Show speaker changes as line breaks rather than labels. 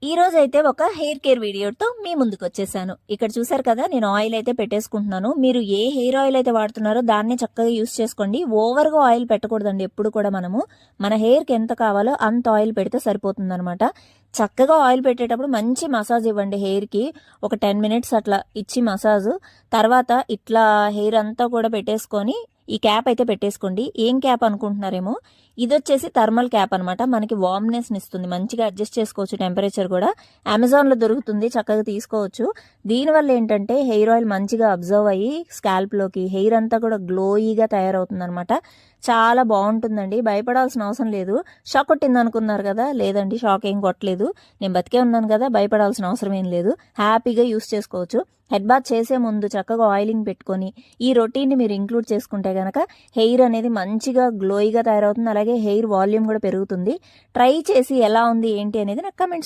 ఈ రోజు అయితే ఒక హెయిర్ కేర్ వీడియోతో మీ ముందుకు వచ్చేసాను. ఇక్కడ చూసారు కదా, నేను ఆయిల్ అయితే పెట్టేసుకుంటున్నాను. మీరు ఏ హెయిర్ ఆయిల్ అయితే వాడుతున్నారో దాన్ని చక్కగా యూస్ చేసుకోండి. ఓవర్గా ఆయిల్ పెట్టకూడదండి. ఎప్పుడు కూడా మనము మన హెయిర్కి ఎంత కావాలో అంత ఆయిల్ పెడితే సరిపోతుందన్నమాట. చక్కగా ఆయిల్ పెట్టేటప్పుడు మంచి మసాజ్ ఇవ్వండి హెయిర్కి. ఒక 10 మినిట్స్ అట్లా ఇచ్చి మసాజ్ తర్వాత ఇట్లా హెయిర్ అంతా కూడా పెట్టేసుకొని ఈ క్యాప్ అయితే పెట్టేసుకోండి. ఏం క్యాప్ అనుకుంటున్నారేమో, ఇది వచ్చేసి థర్మల్ క్యాప్ అనమాట. మనకి వార్మ్నెస్ ఇస్తుంది, మంచిగా అడ్జస్ట్ చేసుకోవచ్చు. టెంపరేచర్ కూడా అమెజాన్లో దొరుకుతుంది, చక్కగా తీసుకోవచ్చు. దీనివల్ల ఏంటంటే హెయిర్ ఆయిల్ మంచిగా అబ్జర్వ్ అయ్యి స్కాల్ప్లోకి హెయిర్ అంతా కూడా గ్లోయీగా తయారవుతుంది అనమాట. చాలా బాగుంటుందండి, భయపడాల్సిన అవసరం లేదు. షాక్ కొట్టింది అనుకున్నారు కదా, లేదండి షాక్ ఏం కొట్టలేదు. నేను బతికే ఉన్నాను కదా, భయపడాల్సిన అవసరం ఏం లేదు. హ్యాపీగా యూస్ చేసుకోవచ్చు. హెడ్ బాత్ చేసే ముందు చక్కగా ఆయిలింగ్ పెట్టుకొని ఈ రొటీన్ని మీరు ఇంక్లూడ్ చేసుకుంటే కనుక హెయిర్ అనేది మంచిగా గ్లోయిగా తయారవుతుంది. అలాగే హెయిర్ వాల్యూమ్ కూడా పెరుగుతుంది. ట్రై చేసి ఎలా ఉంది ఏంటి అనేది నాకు కమెంట్స్